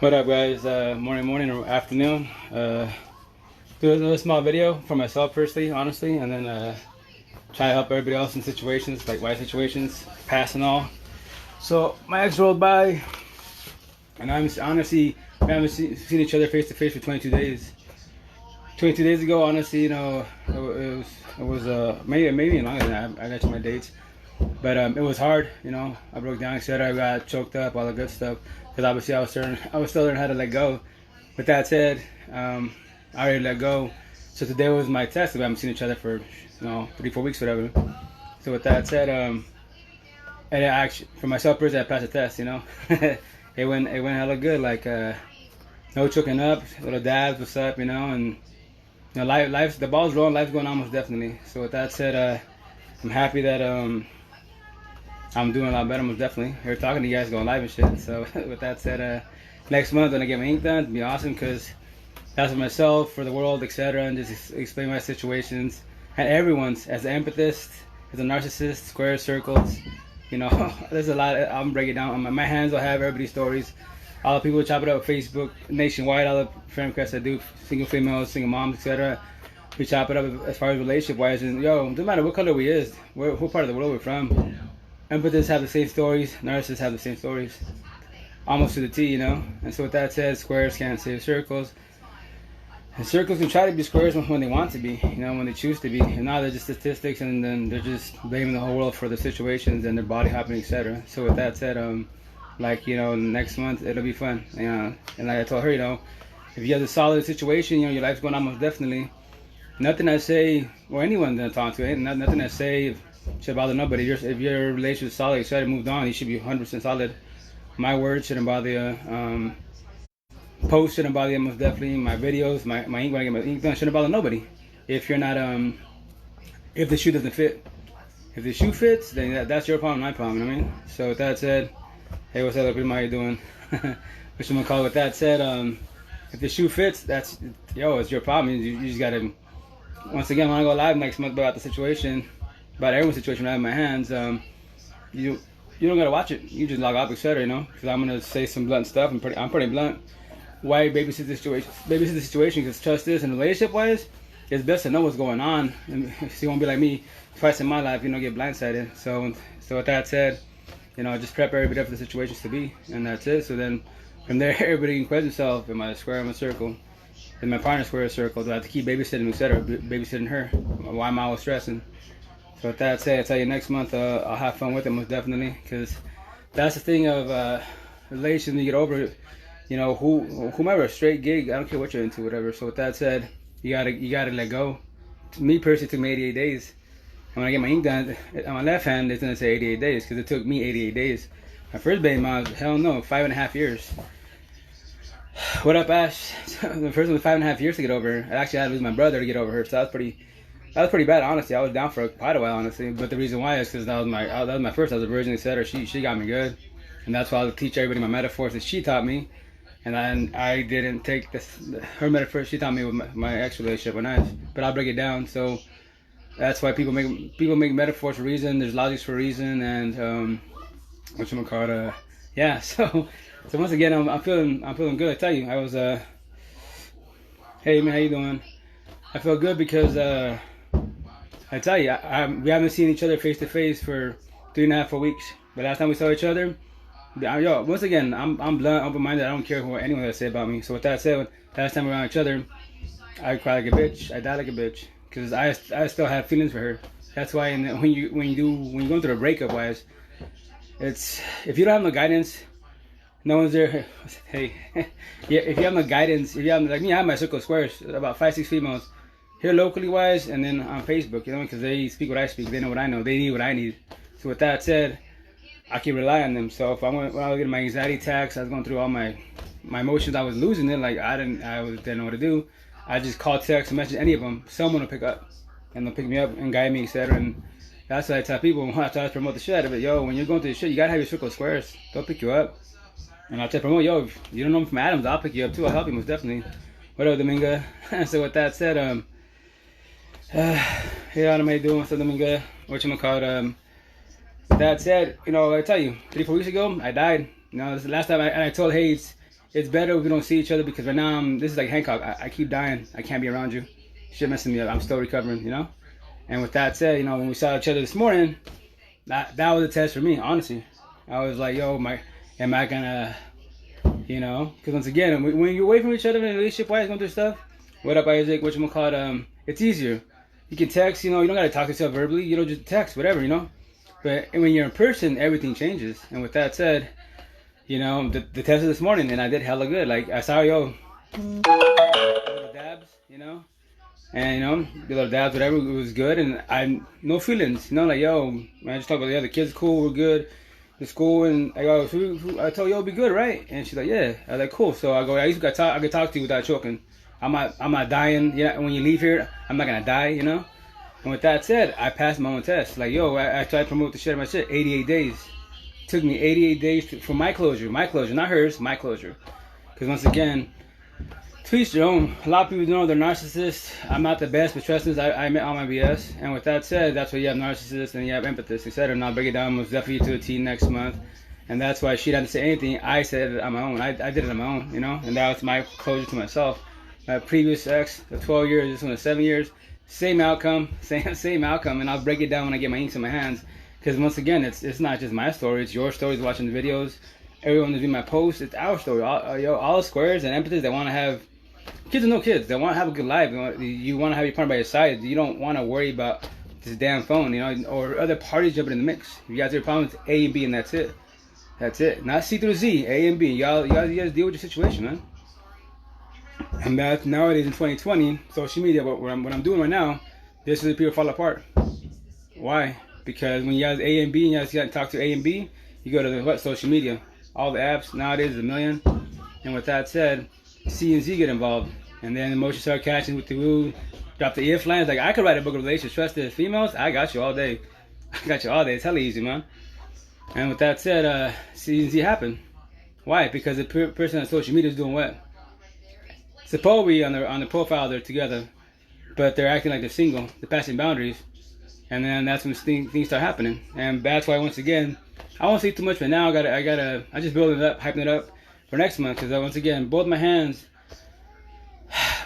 What up, guys? Morning or afternoon. Do a little small video for myself, firstly, honestly, and then try to help everybody else in situations, like life situations, past and all. So, my ex rolled by, and I'm honestly, we haven't seen each other face to face for 22 days. 22 days ago, honestly, it was maybe longer than that. I got you my dates. But it was hard, I broke down, etc. I got choked up, all the good stuff. Because obviously I was still learning how to let go. With that said, I already let go. So today was my test. We haven't seen each other for 3-4 weeks, whatever. So with that said, and I actually, for myself personally, I passed the test. It went hella good. Like no choking up, little dabs, what's up, and life's the ball's rolling, life's going on most definitely. So with that said, I'm happy that I'm doing a lot better, most definitely. Here talking to you guys, going live and shit. So with that said, next month when I get my ink done, it'll be awesome because that's for myself, for the world, etc. And just explain my situations and everyone's, as an empathist, as a narcissist, squares, circles. There's a lot. I'm breaking it down. My hands will have everybody's stories. All the people chop it up on Facebook nationwide. All the friend requests I do, single females, single moms, etc. We chop it up as far as relationship wise, and doesn't matter what color we is, what part of the world we're from. Empaths have the same stories, narcissists have the same stories, almost to the T, And so with that said, squares can't save circles, and circles can try to be squares when they want to be, when they choose to be. And now they're just statistics, and then they're just blaming the whole world for the situations and their body happening, etc. So with that said, next month it'll be fun, and like I told her, if you have a solid situation, your life's going on most definitely. Nothing I say, or anyone that I talk to, nothing I say should bother nobody. If your relationship is solid, you should have moved on, you should be 100% solid. My words shouldn't bother you. Posts shouldn't bother you, most definitely. My videos, my ink, when I get my ink done, shouldn't bother nobody. If you're not, if the shoe doesn't fit. If the shoe fits, then that's your problem, my problem, I mean? So with that said, hey, what's up, everybody? How you doing? What you gonna call it? With that said, if the shoe fits, it's your problem. You just gotta, once again, when I go live next month about the situation, about everyone's situation I have in my hands, you don't gotta watch it. You just log off, etc. Because I'm gonna say some blunt stuff. I'm pretty blunt. Why babysit the situation? Babysit the situation because trust is, and relationship wise, it's best to know what's going on. And so you won't be like me twice in my life, get blindsided. So with that said, just prep everybody up for the situations to be, and that's it. So then from there, everybody can question themselves: am I a square? Am I a circle? Is my partner square or circle? Do I have to keep babysitting, etc. Babysitting her? Why am I always stressing? So with that said, I'll tell you next month I'll have fun with it most definitely, because that's the thing of relations. When you get over it, whomever, a straight gig, I don't care what you're into, whatever. So with that said, you gotta let go. To me personally, it took me 88 days. And when I get my ink done on my left hand, it's gonna say 88 days because it took me 88 days. My first baby mom, hell no, 5.5 years. What up, Ash? The first one was 5.5 years to get over her. I actually had to lose my brother to get over her, so that was pretty bad, honestly. I was down for quite a while, honestly. But the reason why is because that was my first. I was a virgin, etc. She got me good, and that's why I'll teach everybody my metaphors that she taught me, and I didn't take her metaphors she taught me with my ex relationship when but I'll break it down. So that's why people make metaphors for a reason. There's logics for a reason, and whatchamacallit, yeah. So once again, I'm feeling good. I tell you, I was hey man, how you doing? I feel good because I tell you, we haven't seen each other face to face for 3.5-4 weeks. The last time we saw each other, once again, I'm blunt, open-minded. I don't care what anyone has to say about me. So with that said, last time we were around each other, I cried like a bitch. I died like a bitch because I still have feelings for her. That's why when you go through a breakup, wise, it's if you don't have no guidance, no one's there. Hey, yeah, if you have no guidance, if you have like me, I have my circle of squares, about 5-6 females. Here locally wise, and then on Facebook, because they speak what I speak, they know what I know, they need what I need. So with that said, I can rely on them. So when I was getting my anxiety attacks, I was going through all my emotions, I was losing it, like I didn't know what to do. I just called, text, message any of them, someone will pick up, and they'll pick me up and guide me, etc. And that's what I tell people when I try to promote the shit out of it. When you're going through the shit, you gotta have your circle of squares. They'll pick you up. And I'll try to promote, if you don't know me from Adams, I'll pick you up too. I'll help you most definitely. What up, Dominga? So with that said, hey Adam, how you doing? What's up, Dominga? Whatchamacallit, that said, I tell you, 3-4 weeks ago, I died. This is the last time I told Hayes, it's better if we don't see each other, because right now this is like Hancock. I keep dying. I can't be around you. Shit messing me up. I'm still recovering, you know. And with that said, you know, when we saw each other this morning, that was a test for me, honestly. I was like, yo, am I gonna, you know? Because once again, when you're away from each other in a relationship, wise, going through stuff. What up, Isaac? What you call it? It's easier. You can text, you know. You don't gotta talk to yourself verbally. You don't just text, whatever, you know. But when you're in person, everything changes. And with that said, you know, the test of this morning, and I did hella good. Like, I saw, yo, little dabs, you know, and, you know, the little dabs, whatever, it was good, and I, no feelings, you know, like, yo, man, I just talked about, yeah, the kids cool, we're good, the school, and I go, I told, yo, be good, right? And she's like, yeah. I was like, cool. So I go, I could talk to you without choking. I'm not dying, you know, when you leave here, I'm not gonna die, you know. And with that said, I passed my own test. Like, yo, I tried to promote the shit of my shit, 88 days. Took me 88 days for my closure, not hers, my closure. Because once again, to each their own. A lot of people know they're narcissists. I'm not the best, but trust me, I admit all my BS. And with that said, that's why you have narcissists and you have empathists, etc. And I'll break it down most definitely to a T next month. And that's why she didn't say anything. I said it on my own. I did it on my own, you know. And that was my closure to myself. My previous ex, the 12 years, this one is 7 years. Same outcome, same outcome. And I'll break it down when I get my inks in my hands. Because once again, it's not just my story, it's your stories, watching the videos. Everyone that's doing my posts, it's our story. All squares and empathists that want to have, kids and no kids, they want to have a good life. You want to have your partner by your side. You don't want to worry about this damn phone, you know, or other parties jumping in the mix. If you guys have problems, A and B, and that's it. That's it. Not C through Z, A and B. You guys deal with your situation, man. And that nowadays in 2020, social media, what I'm doing right now, this is where people fall apart. Why? Because when you have A and B and you guys got to talk to A and B, you go to the social media. All the apps nowadays is a million. And with that said, C and Z get involved. And then emotions start catching with the woo, drop the if lines. Like, I could write a book of relationships. Trust the females, I got you all day. I got you all day. It's hella easy, man. And with that said, C and Z happen. Why? Because the person on social media is doing what? Supposedly on the profile they're together, but they're acting like they're single. They're passing boundaries. And then that's when things start happening. And that's why, once again, I won't say too much right now. I just building it up, hyping it up for next month. Because once again, both my hands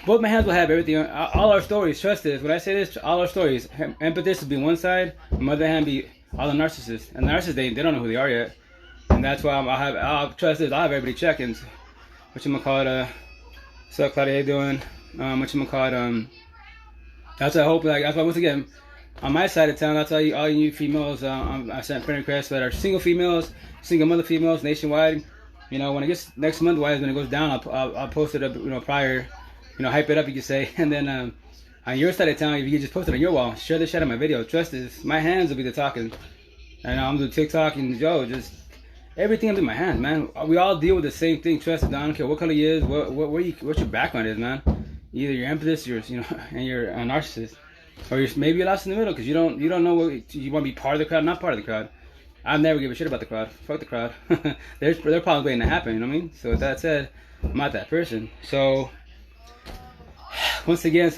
will have everything. All our stories, trust this. When I say this, all our stories. Empathists will be one side. On the other hand, be all the narcissists. And the narcissists, they don't know who they are yet. And that's why I'll trust this. I'll have everybody check in. What's up, Claudia? How you doing? That's what I hope. Like, that's why, once again, on my side of town, that's all you females, I sent friend requests that are single females, single mother females, nationwide. You know, when it gets next month, when it goes down, I'll post it up, you know, prior, you know, hype it up, you could say. And then on your side of town, if you just post it on your wall, share the shit on my video. Trust this, my hands will be the talking. And I'm doing TikTok and just everything will be my hands, man. We all deal with the same thing. Trust it. I don't care what color you is, what your background is, man. Either you're empathist, and you're a narcissist. Or maybe you're lost in the middle because you don't know what you want to be, part of the crowd, not part of the crowd. I've never give a shit about the crowd. Fuck the crowd. They're probably waiting to happen. You know what I mean? So with that said, I'm not that person. So once again,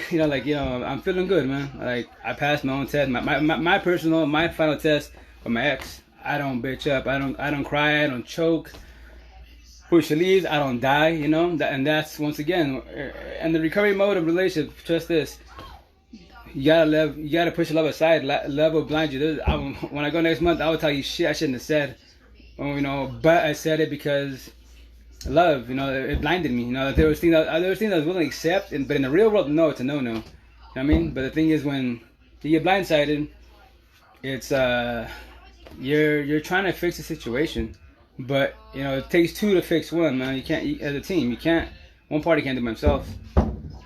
you know, like, you know, I'm feeling good, man. Like, I passed my own test, my final test with my ex. I don't bitch up. I don't cry. I don't choke. When she leaves, I don't die. You know, and that's, once again, and the recovery mode of relationship. Trust this. You gotta push love aside. Love will blind you. When I go next month, I will tell you shit I shouldn't have said. You know, but I said it because love. You know, it blinded me. You know, there was things I was willing to accept, but in the real world, no, it's a no-no. You know what I mean? But the thing is, when you get blindsided, it's you're trying to fix the situation, but you know, it takes two to fix one, man. You can't, as a team, you can't. One party can't do it by themselves.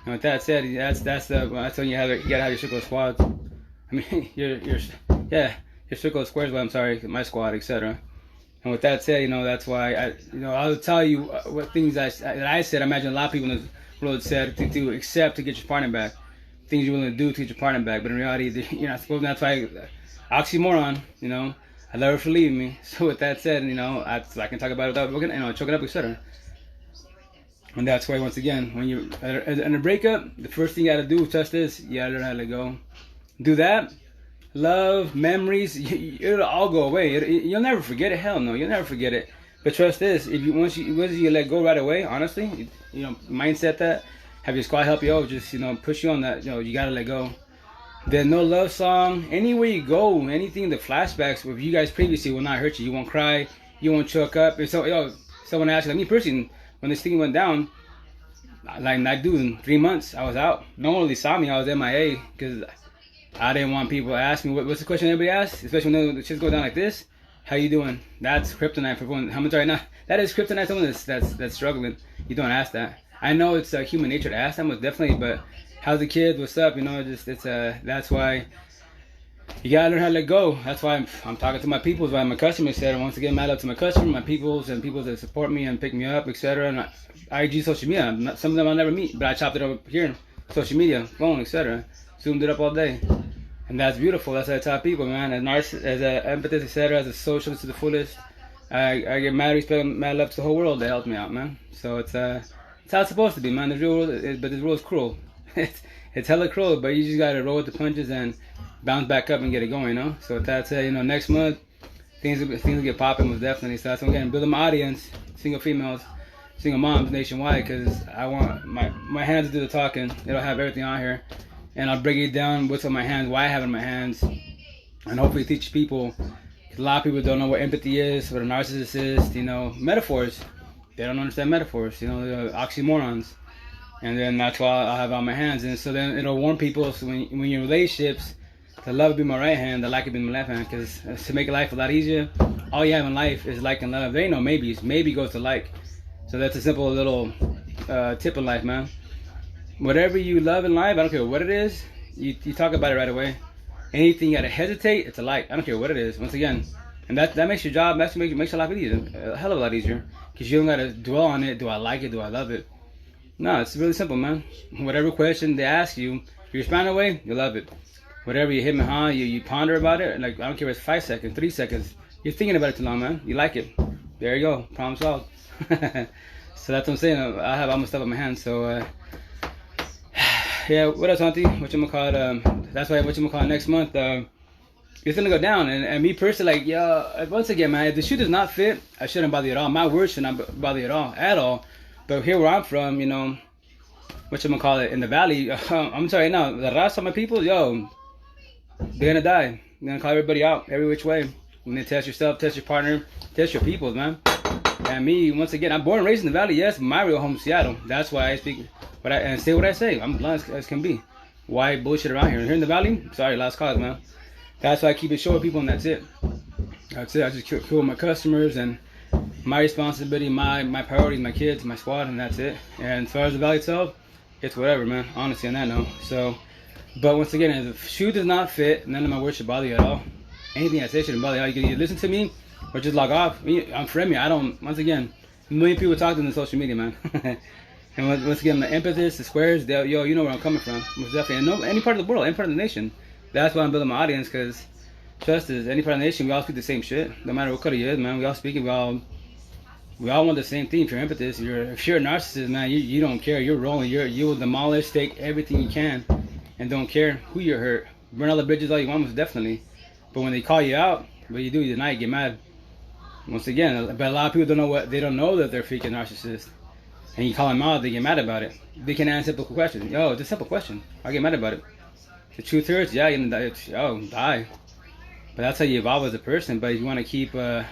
And with that said, that's when you gotta have your circle of squads. I mean, your circle of squares. Well, I'm sorry, my squad, etc. And with that said, you know, that's why I'll tell you what things that I said. I imagine a lot of people in the world said to accept to get your partner back. Things you're willing to do to get your partner back, but in reality, you're not supposed to. That's why oxymoron. You know, I love her for leaving me. So with that said, you know, I can talk about it without looking, choking up, etc. And that's why, once again, when you're in a breakup, the first thing you gotta do, trust this, you gotta learn how to let go. Do that. Love, memories, it'll all go away. You'll never forget it. Hell no, you'll never forget it. But trust this: if you once you let go right away, honestly, you know, mindset that, have your squad help you out, just push you on that. You gotta let go. There's no love song. Anywhere you go, anything, the flashbacks with you guys previously will not hurt you. You won't cry. You won't choke up. And so, someone asked, like me personally, when this thing went down, like dude, in 3 months, I was out. No one really saw me. I was MIA because I didn't want people to ask me, what's the question everybody asks? Especially when the shit go down like this. How you doing? That's kryptonite for everyone. How much right now? That is kryptonite. Someone that's struggling. You don't ask that. I know it's human nature to ask them, most definitely, but how's the kid? What's up? That's why you gotta learn how to let go. That's why I'm talking to my peoples, why my customers said, once again, mad up to my customers, my peoples, and people that support me and pick me up, etc. And IG, social media. Some of them I'll never meet, but I chopped it up here, social media, phone, etc. Zoomed it up all day, and that's beautiful. That's how I tell people, man. As an empathist, etc. As a socialist to the fullest, I get mad respect, mad love to the whole world that helped me out, man. So it's how it's supposed to be, man. The real world, but this world is cruel. It's hella cruel, but you just gotta roll with the punches and bounce back up and get it going, So with that said, next month things will get popping, most definitely. So that's what I'm getting, building my audience, single females, single moms nationwide, because I want my hands to do the talking. It'll have everything on here, and I'll break it down what's on my hands, why I have it in my hands, and hopefully teach people. A lot of people don't know what empathy is, what a narcissist is. Metaphors. They don't understand metaphors. They're oxymorons. And then that's why I'll have it on my hands. And so then it'll warn people, so when you're in relationships, the love will be my right hand, the like will be my left hand. Because to make life a lot easier, all you have in life is like and love. There ain't no maybes. Maybe goes to like. So that's a simple little tip in life, man. Whatever you love in life, I don't care what it is, you talk about it right away. Anything you gotta hesitate, it's a like. I don't care what it is. Once again, and that makes your job, makes your life easier, a hell of a lot easier. Because you don't gotta dwell on it. Do I like it? Do I love it? No, it's really simple, man. Whatever question they ask you, if you respond away, you love it. Whatever you hit me, you ponder about it. Like, I don't care if it's 5 seconds, 3 seconds. You're thinking about it too long, man. You like it. There you go. Problem solved. So that's what I'm saying. I have all my stuff in my hands. So, yeah, what else, Auntie? That's why next month. It's gonna go down. And me personally, like, once again, man, if the shoe does not fit, I shouldn't bother you at all. My words should not bother you at all. But here where I'm from, in the valley, I'm sorry now, the rest of my people, they're gonna die. They're gonna call everybody out every which way. When they test yourself, test your partner, test your people, man. And me, once again, I'm born and raised in the valley, yes, but my real home is Seattle. That's why I speak and say what I say. I'm blunt as can be. Why bullshit around here? Here in the valley, sorry, last cause, man. That's why I keep it short with people, and that's it. That's it. I just kill my customers, and my responsibility, my priorities, my kids, my squad, and that's it. And as far as the valley itself, it's whatever, man. Honestly, on that note. So, but once again, if the shoe does not fit, none of my words should bother you at all. Anything I say shouldn't bother you. You can either listen to me or just log off. I'm friendly. I don't. Once again, a million people talk to me on social media, man. And once again, the empathists, the squares, you know where I'm coming from. Most definitely. And any part of the world, any part of the nation. That's why I'm building my audience, because trust is, any part of the nation, we all speak the same shit. No matter what color you is, man. We all speak it. We all want the same thing. If you're empathist, if you're a narcissist, man, you don't care. You're rolling. You will demolish, take everything you can, and don't care who you hurt. Burn all the bridges all you want, most definitely. But when they call you out, what you do, you deny, you get mad. Once again, but a lot of people they don't know that they're freaking narcissists. And you call them out, they get mad about it. They can answer simple questions. It's a simple question. I get mad about it. The truth hurts, you're gonna die. Die. But that's how you evolve as a person. But if you want to keep burning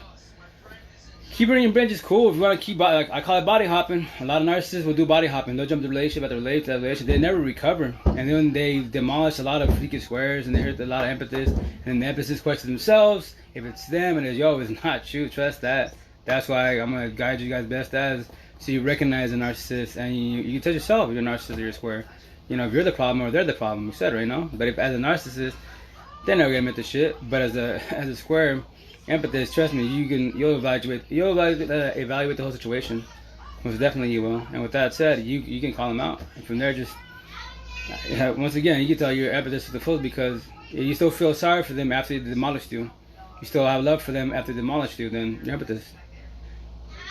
your bridges, cool. If you want to keep, I call it body hopping. A lot of narcissists will do body hopping. They'll jump the relationship after relationship. They never recover. And then they demolish a lot of freaking squares, and they hurt a lot of empathists. And the empathists question themselves if it's them, and it's not true. Trust that. That's why I'm gonna guide you guys best as, so you recognize a narcissist, and you can tell yourself if you're a narcissist or you're a square. If you're the problem or they're the problem, etc. But if as a narcissist, they're never gonna admit the shit. But as a square empathist, trust me, you'll evaluate the whole situation. Most definitely you will. And with that said, you can call them out. And from there, just once again, you can tell you're empathist to the full, because you still feel sorry for them after they demolished you. You still have love for them after they demolished you. Then you're empathist.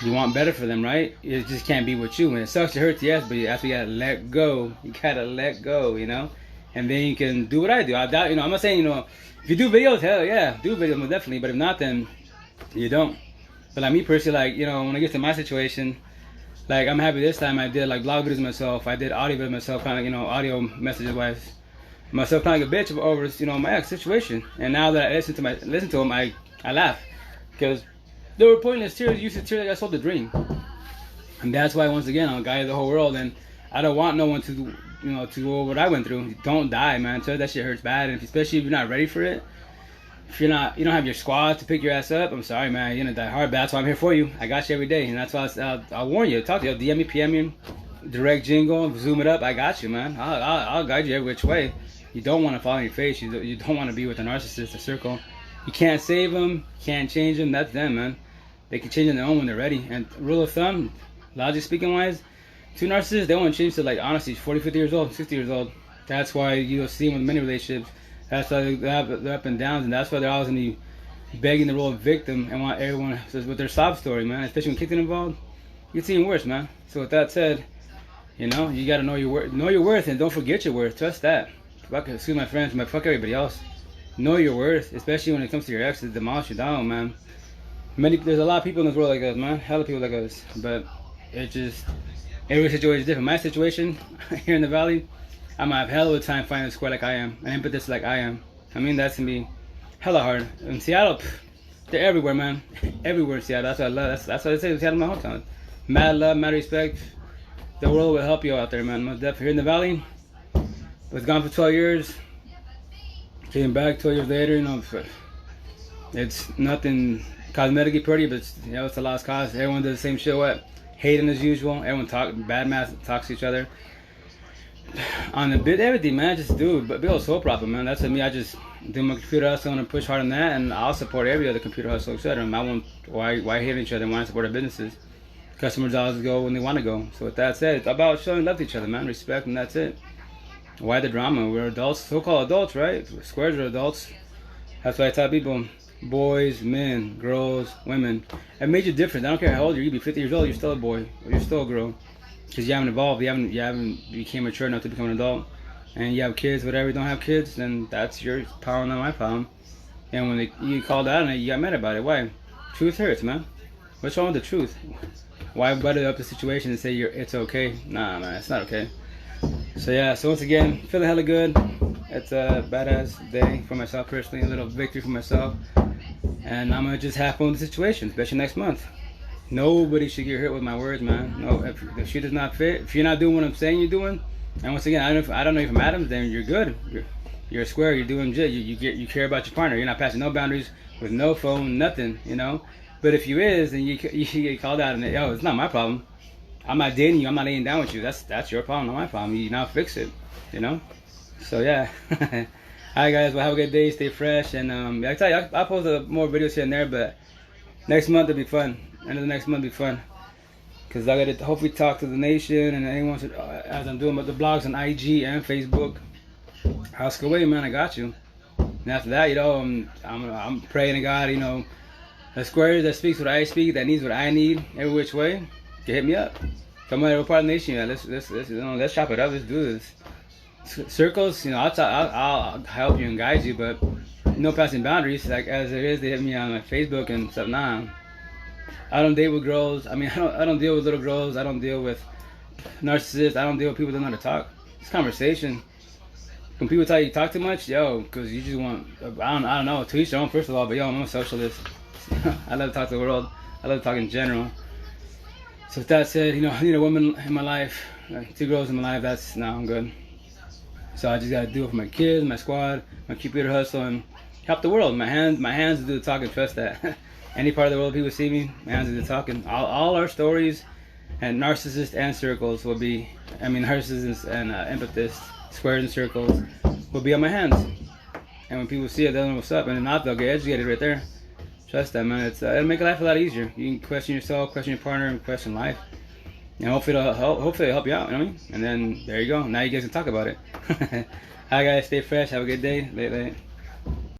You want better for them, right? It just can't be with you. And it sucks to hurt, yes, but after you gotta let go. You gotta let go, And then you can do what I do. I'm not saying, if you do videos, hell yeah, do videos, definitely. But if not, then you don't. But like me personally, like, you know, when I get to my situation, like I'm happy this time I did like blog videos myself. I did audio videos myself, kind of, you know, audio messages wise. Myself kind of like a bitch over, you know, my ex situation. And now that I listen to him, I laugh because they were pointless tears. Used to tears like I sold the dream. And that's why, once again, I'm a guy of the whole world, and I don't want no one to, you know, to go what I went through. Don't die, man. So that shit hurts bad, and especially if you're not ready for it. If you don't have your squad to pick your ass up, I'm sorry, man. You're gonna die hard, but that's why I'm here for you. I got you every day, and that's why I'll warn you. Talk to you. DM me, PM me, direct jingle, zoom it up. I got you, man. I'll guide you every which way. You don't want to fall on your face. You don't want to be with a narcissist, a circle. You can't save them, can't change them. That's them, man. They can change on their own when they're ready. And rule of thumb, logic speaking wise, 2 narcissists, they won't change to, like, honestly 40, 50 years old, 60 years old. That's why you'll see them with many relationships. That's why they have their up and downs, and that's why they're always going to be begging the role of victim and want everyone with their sob story, man. Especially when kids get involved, it's even worse, man. So with that said, you know, you got to know your worth, and don't forget your worth. Trust that. Fuck, excuse my friends, but fuck everybody else. Know your worth, especially when it comes to your exes. Demolish you down, man. There's a lot of people in this world like us, man. Hella people like us, but it just, every situation is different. My situation here in the valley, I'm gonna have hell of a time finding a square like I am, an impetus like I am. I mean, that's gonna be hella hard. In Seattle, they're everywhere, man. Everywhere in Seattle. That's what I love. That's what I say. Seattle's my hometown. Mad love, mad respect. The world will help you out there, man. Most definitely. Here in the valley, was gone for 12 years. Came back 12 years later. You know, it's nothing cosmetically pretty, but you know, it's a lost cause. Everyone does the same shit. What? Hating as usual. Everyone talks to each other. On the bit, everything, man. I just do, but build a soul profit, man. That's me. I just do my computer hustle and push hard on that, and I'll support every other computer hustle, etc. I won't. Why hate each other? Why support our businesses? Customers always go when they want to go. So with that said, it's about showing love to each other, man. Respect, and that's it. Why the drama? We're adults, so-called adults, right? Squares are adults. That's why I tell people, boys, men, girls, women. It made you different. I don't care how old you are. You be 50 years old, you're still a boy, or you're still a girl. Because you haven't evolved, you haven't became mature enough to become an adult, and you have kids, whatever. You don't have kids, then that's your problem, not my problem. And when you called out on it, you got mad about it. Why? Truth hurts, man. What's wrong with the truth? Why butter up the situation and say it's okay? Nah, man, it's not okay. So yeah, so once again, feeling hella good. It's a badass day for myself personally, a little victory for myself, and I'm gonna just have fun with the situation, especially next month. Nobody should get hurt with my words, man. No, if the shit does not fit, if you're not doing what I'm saying you're doing, and once again, I don't know if I'm Adams, then you're good. You're a square. You're doing legit. You care about your partner. You're not passing no boundaries with no phone, nothing, you know. But if you is, then you get called out, and yo, it's not my problem. I'm not dating you. I'm not laying down with you. That's your problem, not my problem. You now fix it, you know. So yeah. Alright guys, well have a good day. Stay fresh, and I tell you, I'll post more videos here and there, but next month it'll be fun. End of the next month will be fun, because I gotta hopefully talk to the nation and anyone as I'm doing with the blogs on IG and Facebook. Ask away, man. I got you. And after that, you know, I'm praying to God, you know, the squares that speaks what I speak, that needs what I need, every which way, can hit me up. Come on, we're part of the nation. Yeah, let's chop it up. Let's do this. Circles, you know, I'll help you and guide you, but no passing boundaries. Like as it is, they hit me on my Facebook and stuff. Nah, I don't date with girls. I mean, I don't deal with little girls. I don't deal with narcissists. I don't deal with people that don't know how to talk. It's conversation. When people tell you talk too much, yo, because you just want, I don't know, to each their own first of all, but yo, I'm a socialist. I love to talk to the world. I love to talk in general. So with that said, you know, I need a woman in my life, 2 girls in my life. I'm good. So I just gotta do it for my kids, my squad, my computer hustle, and help the world. My hands do the talking. Trust that. Any part of the world people see me, my hands do the talking. All our stories, and narcissists and circles will be, narcissists and empathists, squares and circles, will be on my hands. And when people see it, they'll know what's up, and if not, they'll get educated right there. Trust that, man. It'll make life a lot easier. You can question yourself, question your partner, and question life. And hopefully it'll help you out, you know what I mean? And then, there you go. Now you guys can talk about it. Alright guys, stay fresh. Have a good day. Late.